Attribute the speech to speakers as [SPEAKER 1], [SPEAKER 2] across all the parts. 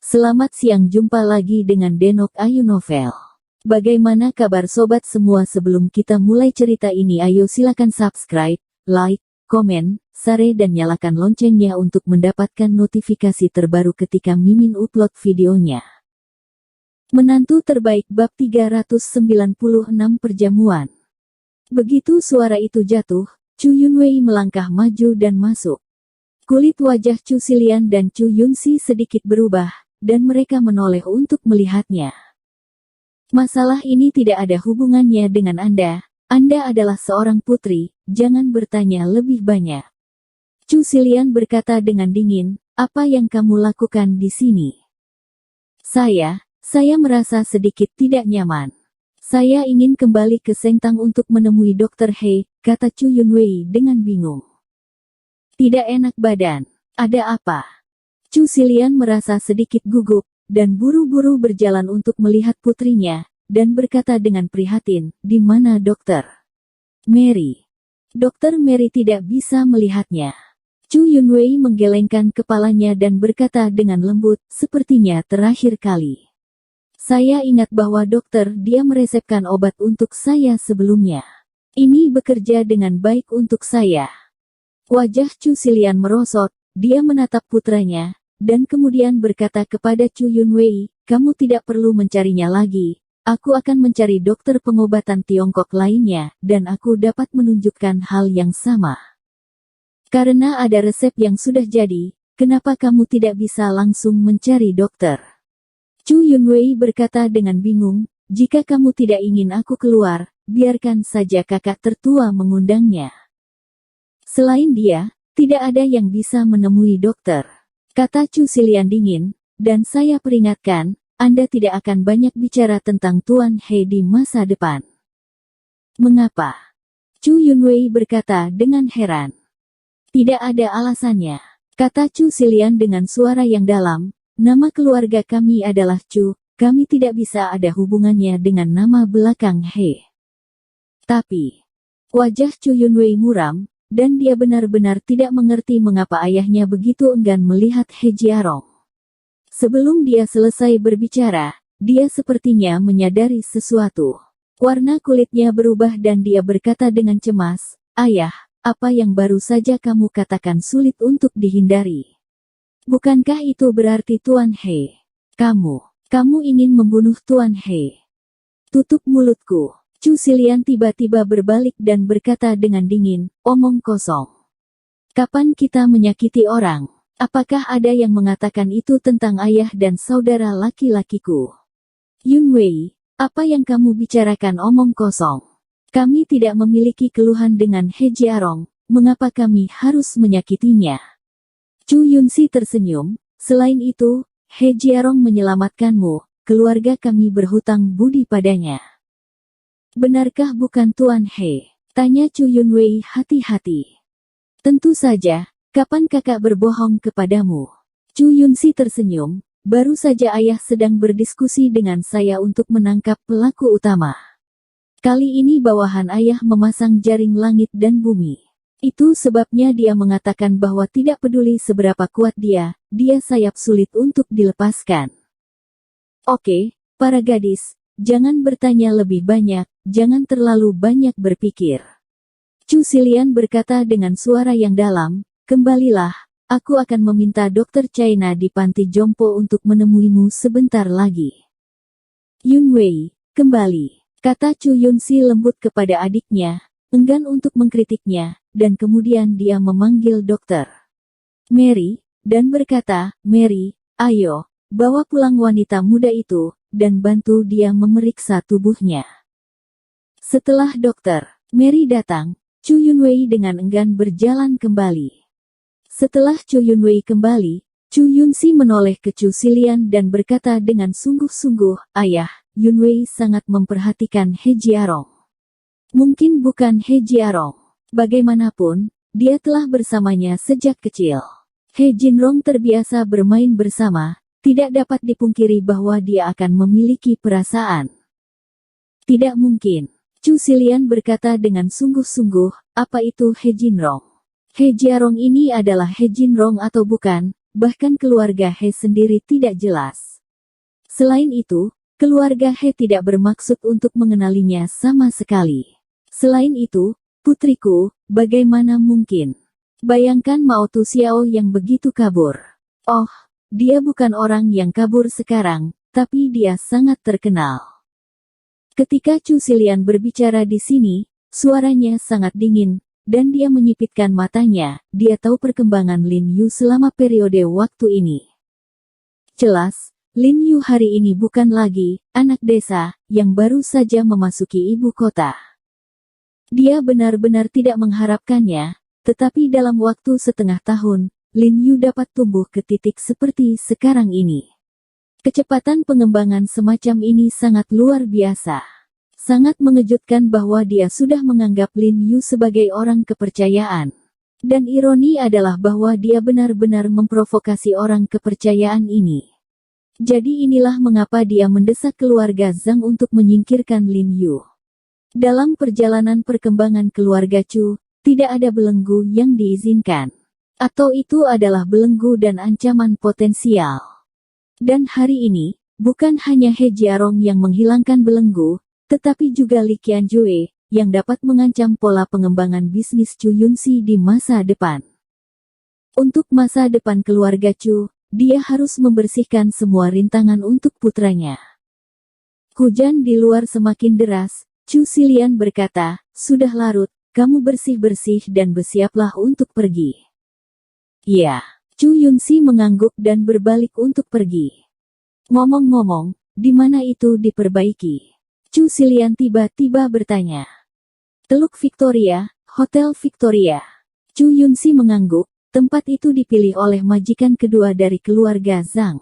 [SPEAKER 1] Selamat siang, jumpa lagi dengan Denok Ayu Novel. Bagaimana kabar sobat semua? Sebelum kita mulai cerita ini, ayo silakan subscribe, like, komen, share dan nyalakan loncengnya untuk mendapatkan notifikasi terbaru ketika Mimin upload videonya. Menantu terbaik bab 396 perjamuan. Begitu suara itu jatuh, Chu Yunwei melangkah maju dan masuk. Kulit wajah Chu Xilian dan Chu Yunxi sedikit berubah, dan mereka menoleh untuk melihatnya. Masalah ini tidak ada hubungannya dengan Anda. Anda adalah seorang putri, jangan bertanya lebih banyak. Chu Xilian berkata dengan dingin, apa yang kamu lakukan di sini? Saya merasa sedikit tidak nyaman. Saya ingin kembali ke Sengtang untuk menemui Dr. He, kata Chu Yunwei dengan bingung. Tidak enak badan. Ada apa? Chu Xilian merasa sedikit gugup, dan buru-buru berjalan untuk melihat putrinya, dan berkata dengan prihatin, di mana dokter? Mary. Dokter Mary tidak bisa melihatnya. Chu Yunwei menggelengkan kepalanya dan berkata dengan lembut, sepertinya terakhir kali. Saya ingat bahwa dokter dia meresepkan obat untuk saya sebelumnya. Ini bekerja dengan baik untuk saya. Wajah Chu Xilian merosot, dia menatap putranya, dan kemudian berkata kepada Chu Yunwei, kamu tidak perlu mencarinya lagi, aku akan mencari dokter pengobatan Tiongkok lainnya, dan aku dapat menunjukkan hal yang sama. Karena ada resep yang sudah jadi, kenapa kamu tidak bisa langsung mencari dokter? Chu Yunwei berkata dengan bingung, jika kamu tidak ingin aku keluar, biarkan saja kakak tertua mengundangnya. Selain dia, tidak ada yang bisa menemui dokter. Kata Chu Xilian dingin, dan saya peringatkan, Anda tidak akan banyak bicara tentang Tuan He di masa depan. Mengapa? Chu Yunwei berkata dengan heran. Tidak ada alasannya. Kata Chu Xilian dengan suara yang dalam, nama keluarga kami adalah Chu, kami tidak bisa ada hubungannya dengan nama belakang He. Tapi, wajah Chu Yunwei muram, dan dia benar-benar tidak mengerti mengapa ayahnya begitu enggan melihat He Jiarong. Sebelum dia selesai berbicara, dia sepertinya menyadari sesuatu. Warna kulitnya berubah dan dia berkata dengan cemas, ayah, apa yang baru saja kamu katakan sulit untuk dihindari. Bukankah itu berarti Tuan He? Kamu ingin membunuh Tuan He? Tutup mulutku. Chu Xilian tiba-tiba berbalik dan berkata dengan dingin, omong kosong. Kapan kita menyakiti orang? Apakah ada yang mengatakan itu tentang ayah dan saudara laki-lakiku? Yunwei, apa yang kamu bicarakan omong kosong? Kami tidak memiliki keluhan dengan He Jiarong, mengapa kami harus menyakitinya? Chu Yunxi tersenyum, selain itu, He Jiarong menyelamatkanmu, keluarga kami berhutang budi padanya. Benarkah bukan Tuan He? Tanya Chu Yunwei hati-hati. Tentu saja, kapan kakak berbohong kepadamu? Chu Yunxi tersenyum, baru saja ayah sedang berdiskusi dengan saya untuk menangkap pelaku utama. Kali ini bawahan ayah memasang jaring langit dan bumi. Itu sebabnya dia mengatakan bahwa tidak peduli seberapa kuat dia sayap sulit untuk dilepaskan. Oke, para gadis, jangan bertanya lebih banyak, jangan terlalu banyak berpikir. Chu Xilian berkata dengan suara yang dalam, kembalilah, aku akan meminta dokter China di panti jompo untuk menemuimu sebentar lagi. Yunwei, kembali, kata Chu Yunxi lembut kepada adiknya, enggan untuk mengkritiknya, dan kemudian dia memanggil dokter Mary, dan berkata, Mary, ayo, bawa pulang wanita muda itu, dan bantu dia memeriksa tubuhnya. Setelah dokter Mary datang, Chu Yunwei dengan enggan berjalan kembali. Setelah Chu Yunwei kembali, Chu Yunxi menoleh ke Chu Xilian dan berkata dengan sungguh-sungguh, ayah, Yunwei sangat memperhatikan He Jiarong. Mungkin bukan He Jiarong. Bagaimanapun, dia telah bersamanya sejak kecil. He Jinrong terbiasa bermain bersama, tidak dapat dipungkiri bahwa dia akan memiliki perasaan. Tidak mungkin. Chu Xilian berkata dengan sungguh-sungguh, apa itu He Jinrong? He Jiarong ini adalah He Jinrong atau bukan? bahkan keluarga He sendiri tidak jelas. Selain itu, keluarga He tidak bermaksud untuk mengenalinya sama sekali. Selain itu, putriku, bagaimana mungkin? Bayangkan Mao Tu Xiao yang begitu kabur. Oh, dia bukan orang yang kabur sekarang, tapi dia sangat terkenal. Ketika Chu Xilian berbicara di sini, suaranya sangat dingin, dan dia menyipitkan matanya. Dia tahu perkembangan Lin Yu selama periode waktu ini. Jelas, Lin Yu hari ini bukan lagi anak desa yang baru saja memasuki ibu kota. Dia benar-benar tidak mengharapkannya, tetapi dalam waktu setengah tahun, Lin Yu dapat tumbuh ke titik seperti sekarang ini. Kecepatan pengembangan semacam ini sangat luar biasa. Sangat mengejutkan bahwa dia sudah menganggap Lin Yu sebagai orang kepercayaan. Dan ironi adalah bahwa dia benar-benar memprovokasi orang kepercayaan ini. Jadi inilah mengapa dia mendesak keluarga Zhang untuk menyingkirkan Lin Yu. Dalam perjalanan perkembangan keluarga Chu, tidak ada belenggu yang diizinkan. Atau itu adalah belenggu dan ancaman potensial. Dan hari ini, bukan hanya He Jiarong yang menghilangkan belenggu, tetapi juga Li Qianjue, yang dapat mengancam pola pengembangan bisnis Chu Yunxi di masa depan. Untuk masa depan keluarga Chu, dia harus membersihkan semua rintangan untuk putranya. Hujan di luar semakin deras, Chu Xilian berkata, "Sudah larut, kamu bersih-bersih dan bersiaplah untuk pergi." "Ya." Chu Yunxi mengangguk dan berbalik untuk pergi. "Ngomong-ngomong, di mana itu diperbaiki?" Chu Xilian tiba-tiba bertanya. "Teluk Victoria, Hotel Victoria." Chu Yunxi mengangguk, tempat itu dipilih oleh majikan kedua dari keluarga Zhang.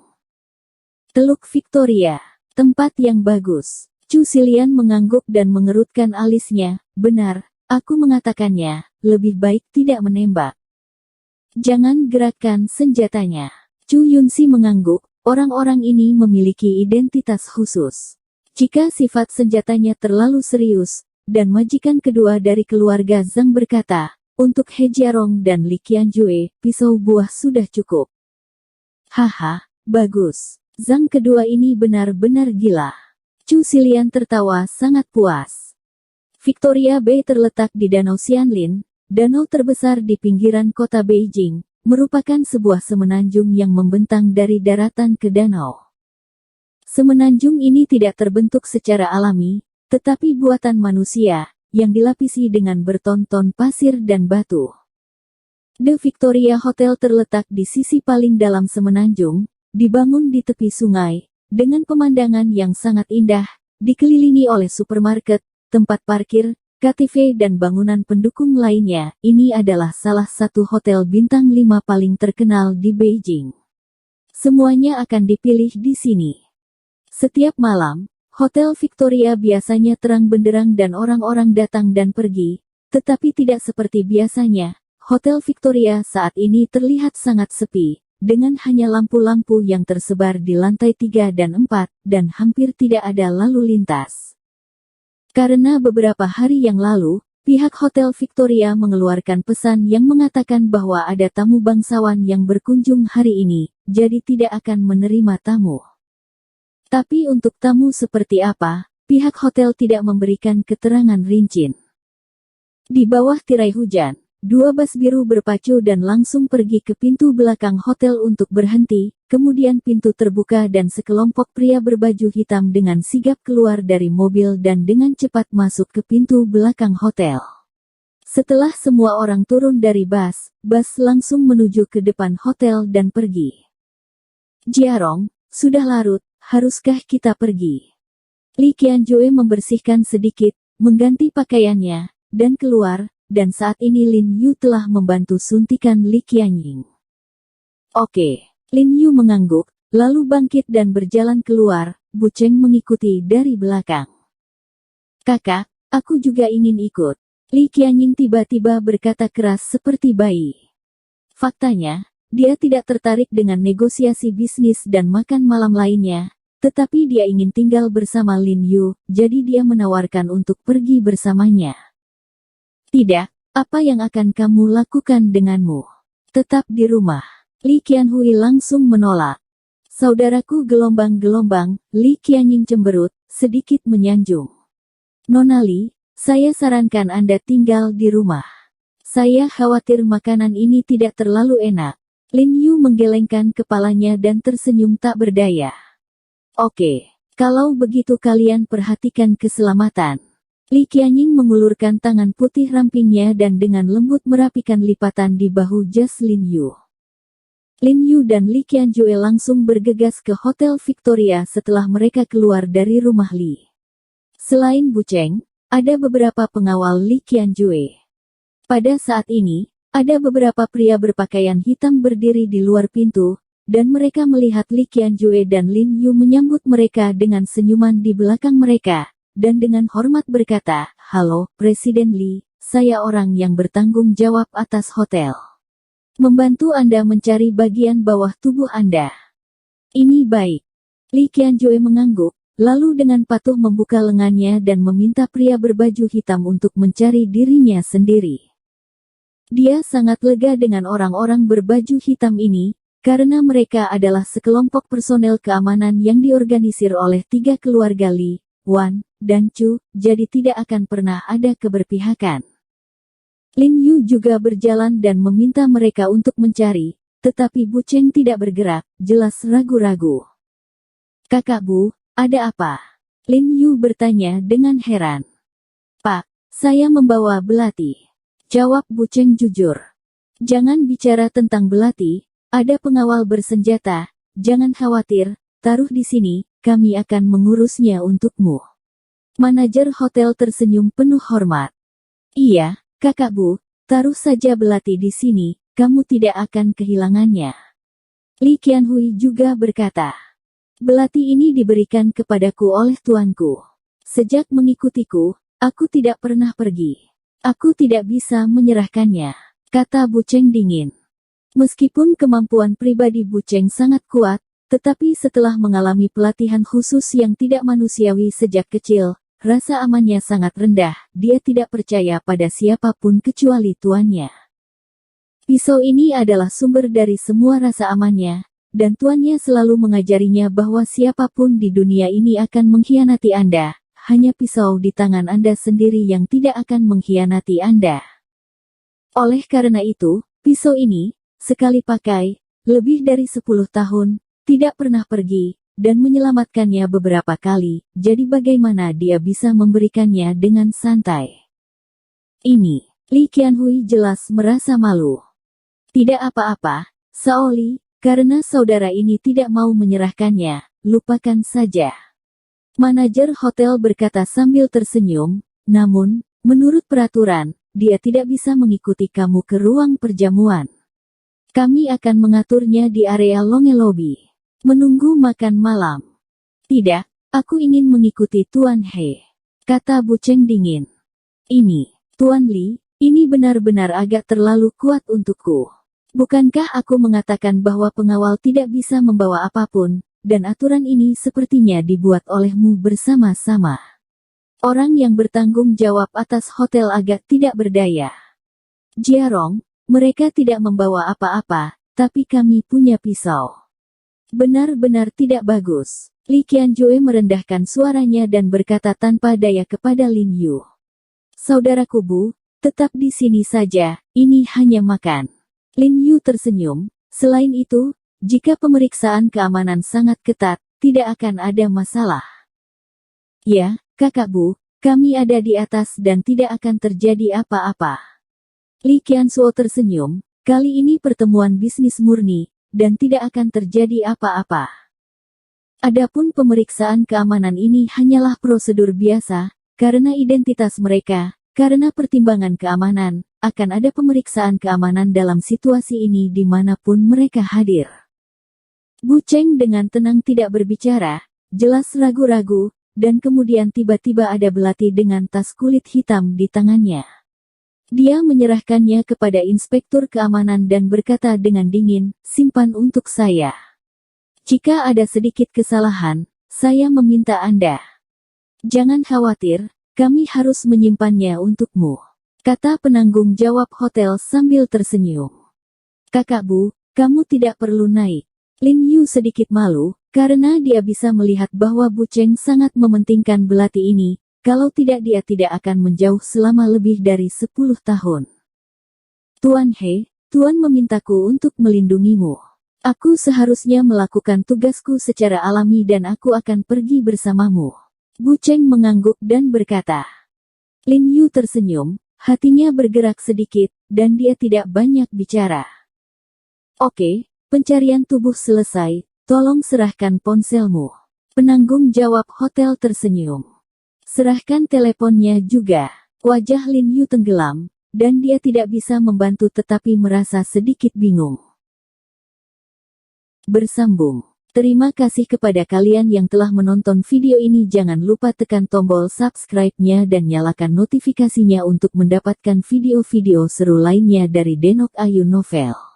[SPEAKER 1] Teluk Victoria, tempat yang bagus. Chu Xilian mengangguk dan mengerutkan alisnya. "Benar, aku mengatakannya, lebih baik tidak menembak. Jangan gerakkan senjatanya." Chu Yunxi mengangguk, orang-orang ini memiliki identitas khusus. Jika sifat senjatanya terlalu serius, dan majikan kedua dari keluarga Zhang berkata, "Untuk He Jiarong dan Li Qianjue, pisau buah sudah cukup." "Haha, bagus. Zhang kedua ini benar-benar gila." Chu Xilian tertawa sangat puas. Victoria Bay terletak di Danau Xianlin, danau terbesar di pinggiran kota Beijing, merupakan sebuah semenanjung yang membentang dari daratan ke danau. Semenanjung ini tidak terbentuk secara alami, tetapi buatan manusia, yang dilapisi dengan bertonton pasir dan batu. The Victoria Hotel terletak di sisi paling dalam semenanjung, dibangun di tepi sungai, dengan pemandangan yang sangat indah, dikelilingi oleh supermarket, tempat parkir, KTV dan bangunan pendukung lainnya. Ini adalah salah satu hotel bintang 5 paling terkenal di Beijing. Semuanya akan dipilih di sini. Setiap malam, Hotel Victoria biasanya terang benderang dan orang-orang datang dan pergi, tetapi tidak seperti biasanya. Hotel Victoria saat ini terlihat sangat sepi, dengan hanya lampu-lampu yang tersebar di lantai 3 dan 4, dan hampir tidak ada lalu lintas. Karena beberapa hari yang lalu, pihak Hotel Victoria mengeluarkan pesan yang mengatakan bahwa ada tamu bangsawan yang berkunjung hari ini, jadi tidak akan menerima tamu. Tapi untuk tamu seperti apa, pihak hotel tidak memberikan keterangan rinci. Di bawah tirai hujan, 2 bus biru berpacu dan langsung pergi ke pintu belakang hotel untuk berhenti, kemudian pintu terbuka dan sekelompok pria berbaju hitam dengan sigap keluar dari mobil dan dengan cepat masuk ke pintu belakang hotel. Setelah semua orang turun dari bus langsung menuju ke depan hotel dan pergi. "Jiarong, sudah larut, haruskah kita pergi?" Li Qianjue membersihkan sedikit, mengganti pakaiannya, dan keluar. Dan saat ini Lin Yu telah membantu suntikan Li Qianying. "Oke." Lin Yu mengangguk, lalu bangkit dan berjalan keluar. Bu Cheng mengikuti dari belakang. "Kakak, aku juga ingin ikut." Li Qianying tiba-tiba berkata keras seperti bayi. Faktanya, dia tidak tertarik dengan negosiasi bisnis dan makan malam lainnya, tetapi dia ingin tinggal bersama Lin Yu, jadi dia menawarkan untuk pergi bersamanya. "Tidak, apa yang akan kamu lakukan denganmu? Tetap di rumah." Li Qianhui langsung menolak. Saudaraku gelombang-gelombang, Li Qianying cemberut, sedikit menyanjung. Nona Li, saya sarankan Anda tinggal di rumah. Saya khawatir makanan ini tidak terlalu enak. Lin Yu menggelengkan kepalanya dan tersenyum tak berdaya. Oke, kalau begitu kalian perhatikan keselamatan. Li Qianying mengulurkan tangan putih rampingnya dan dengan lembut merapikan lipatan di bahu jas Lin Yu. Lin Yu dan Li Qianjue langsung bergegas ke Hotel Victoria setelah mereka keluar dari rumah Li. Selain Bu Cheng, ada beberapa pengawal Li Qianjue. Pada saat ini, ada beberapa pria berpakaian hitam berdiri di luar pintu, dan mereka melihat Li Qianjue dan Lin Yu menyambut mereka dengan senyuman di belakang mereka, dan dengan hormat berkata, "Halo, Presiden Li, saya orang yang bertanggung jawab atas hotel. Membantu Anda mencari bagian bawah tubuh Anda." Ini baik. Li Qianjue mengangguk, lalu dengan patuh membuka lengannya dan meminta pria berbaju hitam untuk mencari dirinya sendiri. Dia sangat lega dengan orang-orang berbaju hitam ini, karena mereka adalah sekelompok personel keamanan yang diorganisir oleh 3 keluarga Li, Wan, dan Chu, jadi tidak akan pernah ada keberpihakan. Lin Yu juga berjalan dan meminta mereka untuk mencari, tetapi Bu Cheng tidak bergerak, jelas ragu-ragu. "Kakak Bu, ada apa?" Lin Yu bertanya dengan heran. "Pak, saya membawa belati," jawab Bu Cheng jujur. "Jangan bicara tentang belati, ada pengawal bersenjata, jangan khawatir, taruh di sini, kami akan mengurusnya untukmu." Manajer hotel tersenyum penuh hormat. "Iya, Kakak Bu, taruh saja belati di sini, kamu tidak akan kehilangannya." Li Qianhui juga berkata, "Belati ini diberikan kepadaku oleh tuanku. Sejak mengikutiku, aku tidak pernah pergi. Aku tidak bisa menyerahkannya," kata Bu Cheng dingin. Meskipun kemampuan pribadi Bu Cheng sangat kuat, tetapi setelah mengalami pelatihan khusus yang tidak manusiawi sejak kecil, rasa amannya sangat rendah, dia tidak percaya pada siapapun kecuali tuannya. Pisau ini adalah sumber dari semua rasa amannya, dan tuannya selalu mengajarinya bahwa siapapun di dunia ini akan mengkhianati Anda. Hanya pisau di tangan Anda sendiri yang tidak akan mengkhianati Anda. Oleh karena itu, pisau ini, sekali pakai, lebih dari 10 tahun, tidak pernah pergi, dan menyelamatkannya beberapa kali, jadi bagaimana dia bisa memberikannya dengan santai? Ini, Li Qianhui jelas merasa malu. "Tidak apa-apa, Saoli, karena saudara ini tidak mau menyerahkannya, lupakan saja." Manajer hotel berkata sambil tersenyum, "Namun, menurut peraturan, dia tidak bisa mengikuti kamu ke ruang perjamuan. Kami akan mengaturnya di area Longe Lobby. Menunggu makan malam." "Tidak, aku ingin mengikuti Tuan He," kata Bu Cheng dingin. "Ini, Tuan Li, ini benar-benar agak terlalu kuat untukku. Bukankah aku mengatakan bahwa pengawal tidak bisa membawa apapun? Dan aturan ini sepertinya dibuat olehmu bersama-sama. Orang yang bertanggung jawab atas hotel agak tidak berdaya. Jiarong, mereka tidak membawa apa-apa, tapi kami punya pisau. Benar-benar tidak bagus." Li Qianjue merendahkan suaranya dan berkata tanpa daya kepada Lin Yu. "Saudaraku Bu, tetap di sini saja, ini hanya makan." Lin Yu tersenyum, "Selain itu, jika pemeriksaan keamanan sangat ketat, tidak akan ada masalah." "Ya, Kakak Bu, kami ada di atas dan tidak akan terjadi apa-apa." Li Qiansuo tersenyum, "Kali ini pertemuan bisnis murni, dan tidak akan terjadi apa-apa. Adapun pemeriksaan keamanan ini hanyalah prosedur biasa, karena identitas mereka, karena pertimbangan keamanan, akan ada pemeriksaan keamanan dalam situasi ini dimanapun mereka hadir." Bu Cheng dengan tenang tidak berbicara, jelas ragu-ragu, dan kemudian tiba-tiba ada belati dengan tas kulit hitam di tangannya. Dia menyerahkannya kepada inspektur keamanan dan berkata dengan dingin, "Simpan untuk saya. Jika ada sedikit kesalahan, saya meminta Anda." "Jangan khawatir, kami harus menyimpannya untukmu," kata penanggung jawab hotel sambil tersenyum. "Kakak Bu, Kamu tidak perlu naik. Lin Yu sedikit malu, karena dia bisa melihat bahwa Bu Cheng sangat mementingkan belati ini, kalau tidak dia tidak akan menjauh selama lebih dari 10 tahun. Tuan He, Tuan memintaku untuk melindungimu. Aku seharusnya melakukan tugasku secara alami dan aku akan pergi bersamamu. Bu Cheng mengangguk dan berkata. Lin Yu tersenyum, hatinya bergerak sedikit, dan dia tidak banyak bicara. Oke, pencarian tubuh selesai, tolong serahkan ponselmu. Penanggung jawab hotel tersenyum. Serahkan teleponnya juga. Wajah Lin Yu tenggelam, dan dia tidak bisa membantu tetapi merasa sedikit bingung. Bersambung. Terima kasih kepada kalian yang telah menonton video ini. Jangan lupa tekan tombol subscribe-nya dan nyalakan notifikasinya untuk mendapatkan video-video seru lainnya dari Denok Ayu Novel.